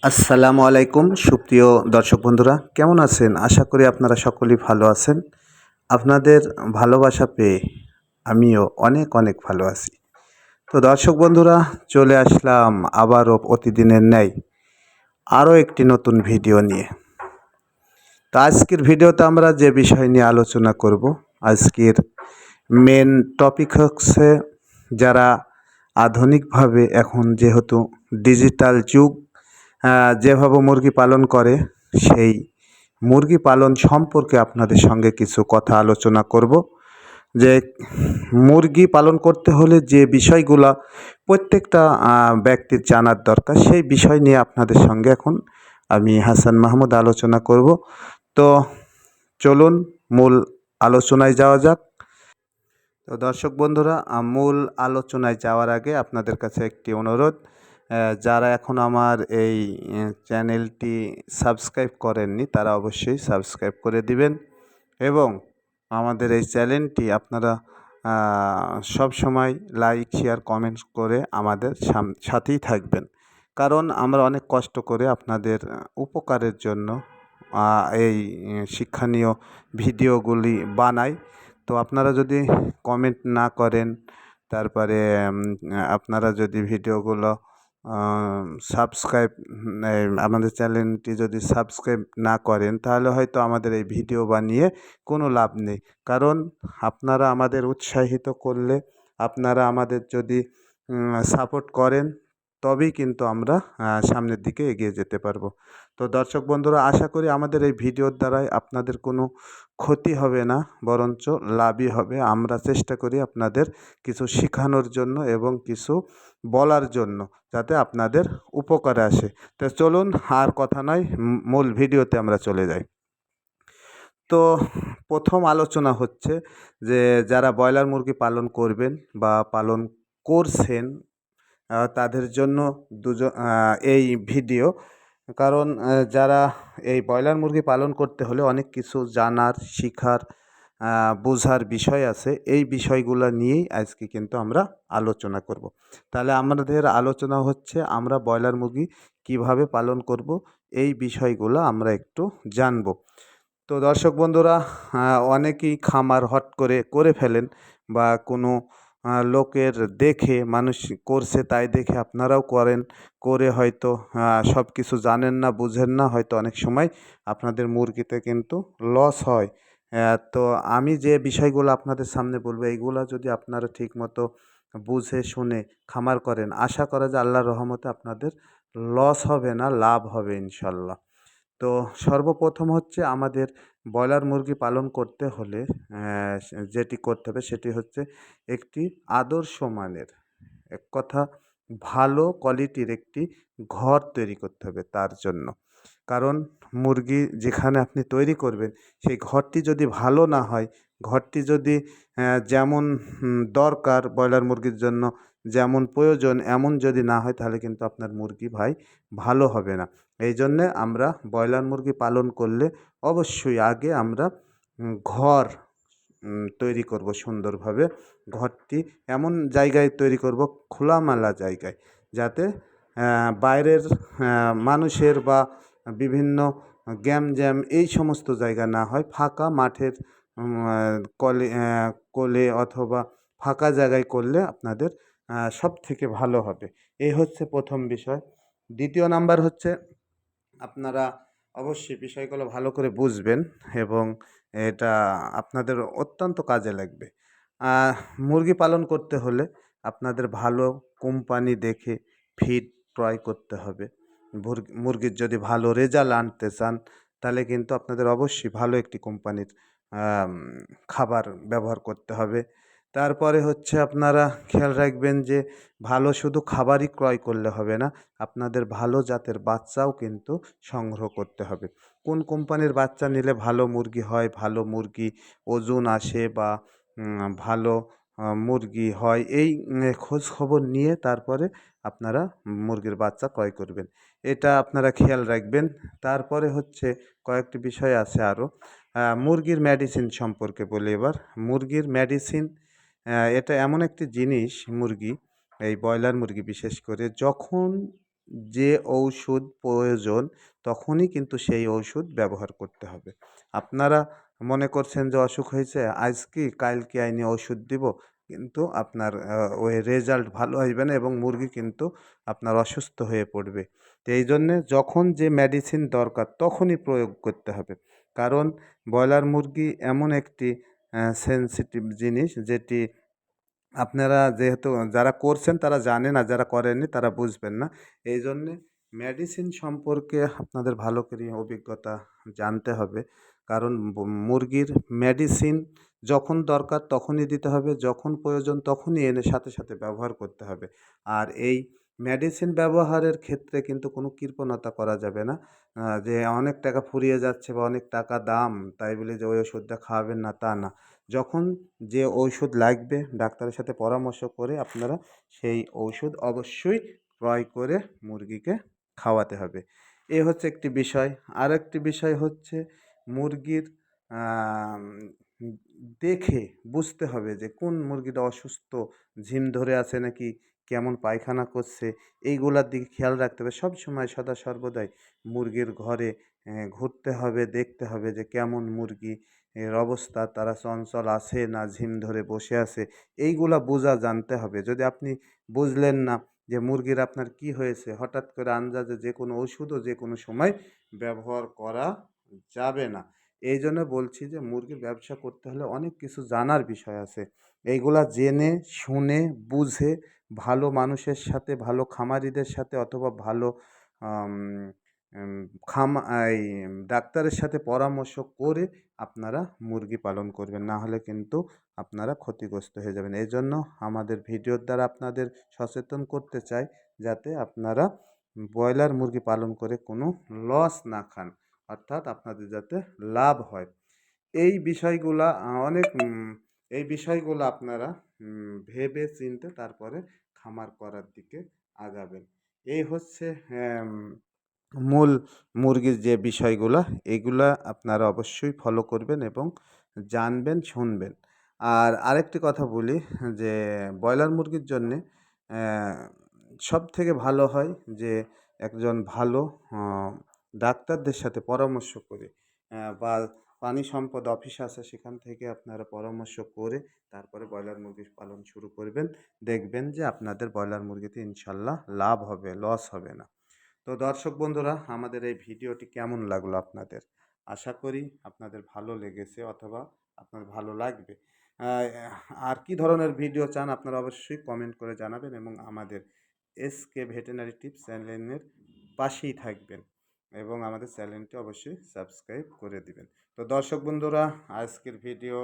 আসসালামু আলাইকুম সুপ্রিয় দর্শক বন্ধুরা, কেমন আছেন? আশা করি আপনারা সকলেই ভালো আছেন। আপনাদের ভালোবাসা পেয়ে আমিও অনেক অনেক ভালো আছি। তো দর্শক বন্ধুরা, চলে আসলাম আবারও প্রতিদিনের ন্যায় আরও একটি নতুন ভিডিও নিয়ে। তো আজকের ভিডিওতে আমরা যে বিষয় নিয়ে আলোচনা করব, আজকের মেন টপিক হচ্ছে যারা আধুনিকভাবে এখন যেহেতু ডিজিটাল যুগ, যেভাবে মুরগি পালন করে সেই মুরগি পালন সম্পর্কে আপনাদের সঙ্গে কিছু কথা আলোচনা করব। যে মুরগি পালন করতে হলে যে বিষয়গুলা প্রত্যেকটা ব্যক্তির জানার দরকার, সেই বিষয় নিয়ে আপনাদের সঙ্গে এখন আমি হাসান মাহমুদ আলোচনা করব। তো চলুন মূল আলোচনায় যাওয়া যাক। তো দর্শক বন্ধুরা, মূল আলোচনায় যাওয়ার আগে আপনাদের কাছে একটি অনুরোধ, যারা এখন আমার এই চ্যানেলটি সাবস্ক্রাইব করেননি তারা অবশ্যই সাবস্ক্রাইব করে দিবেন এবং আমাদের এই চ্যানেলটি আপনারা সব সময় লাইক শেয়ার কমেন্টস করে আমাদের সাথেই থাকবেন। কারণ আমরা অনেক কষ্ট করে আপনাদের উপকারের জন্য এই শিক্ষণীয় ভিডিওগুলি বানাই। তো আপনারা যদি কমেন্ট না করেন, তারপরে আপনারা যদি ভিডিওগুলো সাবস্ক্রাইব আমাদের চ্যানেলটি যদি সাবস্ক্রাইব না করেন, তাহলে হয়তো আমাদের এই ভিডিও বানিয়ে কোনো লাভ নেই। কারণ আপনারা আমাদের উৎসাহিত করলে, আপনারা আমাদের যদি সাপোর্ট করেন, তবেই কিন্তু আমরা সামনের দিকে এগিয়ে যেতে পারবো। তো দর্শক বন্ধুরা, আশা করি আমাদের এই ভিডিওর দ্বারাই আপনাদের কোনো ক্ষতি হবে না, বরঞ্চ লাভই হবে। আমরা চেষ্টা করি আপনাদের কিছু শেখানোর জন্য এবং কিছু বলার জন্য, যাতে আপনাদের উপকারে আসে। তো চলুন আর কথা নয়, মূল ভিডিওতে আমরা চলে যাই। তো প্রথম আলোচনা হচ্ছে যে যারা ব্রয়লার মুরগি পালন করবেন বা পালন করছেন, তাদের জন্য এই ভিডিও। কারণ যারা এই ব্রয়লার মুরগি পালন করতে হলে অনেক কিছু জানার, শিখার, বোঝার বিষয় আছে। এই বিষয়গুলো নিয়েই আজকে কিন্তু আমরা আলোচনা করব। তাহলে আমাদের আলোচনা হচ্ছে আমরা ব্রয়লার মুরগি কিভাবে পালন করব, এই বিষয়গুলো আমরা একটু জানব। তো দর্শক বন্ধুরা, অনেকেই খামার হট করে করে ফেলেন বা কোনো লোকের দেখে, মানুষ করছে তাই দেখে আপনারাও করেন। করে হয়তো সব কিছু জানেন না, বুঝেন না, হয়তো অনেক সময় আপনাদের মুরগিতে কিন্তু লস হয়। তো আমি যে বিষয়গুলো আপনাদের সামনে বলবো, এইগুলা যদি আপনারা ঠিকমতো বুঝে শুনে খামার করেন, আশা করা যায় আল্লাহর রহমতে আপনাদের লস হবে না, লাভ হবে ইনশাল্লাহ। তো সর্বপ্রথম হচ্ছে আমাদের ব্রয়লার মুরগি পালন করতে হলে যেটি করতে হবে সেটি হচ্ছে একটি আদর্শ মানের, এক কথা ভালো কোয়ালিটির একটি ঘর তৈরি করতে হবে তার জন্য। কারণ মুরগি যেখানে আপনি তৈরি করবেন, সেই ঘরটি যদি ভালো না হয়, ঘরটি যদি যেমন দরকার ব্রয়লার মুরগির জন্য, যেমন প্রয়োজন এমন যদি না হয়, তাহলে কিন্তু আপনার মুরগি ভাই ভালো হবে না। এই জন্যে আমরা ব্রয়লার মুরগি পালন করলে অবশ্যই আগে আমরা ঘর তৈরি করব সুন্দরভাবে। ঘরটি এমন জায়গায় তৈরি করব, খোলামেলা জায়গায়, যাতে বাইরের মানুষের বা বিভিন্ন গ্যাঞ্জাম এই সমস্ত জায়গা না হয়। ফাঁকা মাঠের কোলে অথবা ফাঁকা জায়গায় করলে আপনাদের সবথেকে ভালো হবে। এই হচ্ছে প্রথম বিষয়। দ্বিতীয় নাম্বার হচ্ছে, আপনারা অবশ্যই বিষয়গুলো ভালো করে বুঝবেন এবং এটা আপনাদের অত্যন্ত কাজে লাগবে। মুরগি পালন করতে হলে আপনাদের ভালো কোম্পানি দেখে ফিড ক্রয় করতে হবে। মুরগির যদি ভালো রেজাল্ট আনতে চান, তাহলে কিন্তু আপনাদের অবশ্যই ভালো একটি কোম্পানির খাবার ব্যবহার করতে হবে। তারপরে হচ্ছে আপনারা খেয়াল রাখবেন যে ভালো শুধু খাবারই ক্রয় করলে হবে না, আপনাদের ভালো জাতের বাচ্চাও কিন্তু সংগ্রহ করতে হবে। কোন কোম্পানির বাচ্চা নিলে ভালো মুরগি হয়, ভালো মুরগি ওজন আসে বা ভালো মুরগি হয়, এই খোঁজ খবর নিয়ে তারপরে আপনারা মুরগির বাচ্চা ক্রয় করবেন। এটা আপনারা খেয়াল রাখবেন। তারপরে হচ্ছে কয়েকটি বিষয় আছে আরও। মুরগির মেডিসিন সম্পর্কে বলি এবার। মুরগির মেডিসিন এটা এমন একটি জিনিস, মুরগি, এই ব্রয়লার মুরগি বিশেষ করে, যখন যে ঔষধ প্রয়োজন তখনই কিন্তু সেই ঔষধ ব্যবহার করতে হবে। আপনারা মনে করছেন যে অসুখ হয়েছে আজকে কালকে আইনি ওষুধ দিব, কিন্তু আপনার ওই রেজাল্ট ভালো আসবে না এবং মুরগি কিন্তু আপনার অসুস্থ হয়ে পড়বে। তো এই জন্যে যখন যে মেডিসিন দরকার তখনই প্রয়োগ করতে হবে। কারণ ব্রয়লার মুরগি এমন একটি সেনসিটিভ জিনিস যেটি আপনারা যেহেতু যারা করছেন তারা জানেন, আর যারা করেননি তারা বুঝবেন না। এই জন্যে মেডিসিন সম্পর্কে আপনাদের ভালো করে অভিজ্ঞতা জানতে হবে। কারণ মুরগির মেডিসিন যখন দরকার তখনই দিতে হবে, যখন প্রয়োজন তখনই এনে সাথে সাথে ব্যবহার করতে হবে। আর এই মেডিসিন ব্যবহারের ক্ষেত্রে কিন্তু কোনো কৃপণতা করা যাবে না। যে অনেক টাকা ফুরিয়ে যাচ্ছে বা অনেক টাকা দাম তাই বলে যে ওই ওষুধটা খাওয়াবেন না তা না। যখন যে ঔষধ লাগবে ডাক্তারের সাথে পরামর্শ করে আপনারা সেই ঔষধ অবশ্যই ক্রয় করে মুরগিকে খাওয়াতে হবে। এ হচ্ছে একটি বিষয়। আরেকটি বিষয় হচ্ছে মুরগির আম দেখে বুঝতে হবে যে কোন মুরগিটা অসুস্থ, ঝিম ধরে আছে নাকি, কেমন পায়খানা করছে, এইগুলার দিকে খেয়াল রাখতে হবে। সবসময় সদা সর্বদাই মুরগির ঘরে ঘুরতে হবে, দেখতে হবে যে কেমন মুরগি এর অবস্থা, তারা চঞ্চল আছে না ঝিম ধরে বসে আছে, এইগুলা বোঝা জানতে হবে। যদি আপনি বুঝলেন না যে মুরগির আপনার কি হয়েছে, হঠাৎ করে আন্দাজে যে কোনো ওষুধও যে কোনো সময় ব্যবহার করা যাবে না। এই জন্য বলছি যে মুরগির ব্যবসা করতে হলে অনেক কিছু জানার বিষয় আছে। এইগুলা জেনে শুনে বুঝে ভালো মানুষের সাথে, ভালো খামারিদের সাথে অথবা ভালো আম এম খামা এই ডাক্তারের সাথে পরামর্শ করে আপনারা মুরগি পালন করবেন। না হলে কিন্তু আপনারা ক্ষতিগ্রস্ত হয়ে যাবেন। এজন্য আমাদের ভিডিওর দ্বারা আপনাদের সচেতন করতে চাই, যাতে আপনারা ব্রয়লার মুরগি পালন করে কোনো লস না খান। অর্থাৎ আপনাদের যাতে লাভ হয়। এই বিষয়গুলা এই বিষয়গুলো আপনারা ভেবে চিন্তে তারপরে খামার করার দিকে আগাবেন। এই হচ্ছে মূল মুরগির যে বিষয়গুলা, এগুলা আপনারা অবশ্যই ফলো করবেন এবং জানবেন, শুনবেন। আর আরেকটি কথা বলি যে ব্রয়লার মুরগির জন্যে সবথেকে ভালো হয় যে একজন ভালো আ ডাক্তারদের সাথে পরামর্শ করে বা প্রাণী সম্পদ অফিস আছে সেখান থেকে আপনারা পরামর্শ করে তারপরে ব্রয়লার মুরগি পালন শুরু করবেন। দেখবেন যে আপনাদের ব্রয়লার মুরগিতে ইনশাল্লাহ লাভ হবে, লস হবে না। তো দর্শক বন্ধুরা, আমাদের এই ভিডিওটি কেমন লাগলো আপনাদের? আশা করি আপনাদের ভালো লেগেছে অথবা আপনার ভালো লাগবে। আর কি ধরনের ভিডিও চান আপনারা অবশ্যই কমেন্ট করে জানাবেন এবং আমাদের এসকে ভেটেরিনারি টিপস চ্যানেলের পাশেই থাকবেন এবং আমাদের চ্যানেলটি অবশ্যই সাবস্ক্রাইব করে দিবেন। তো দর্শক বন্ধুরা, আজকের ভিডিও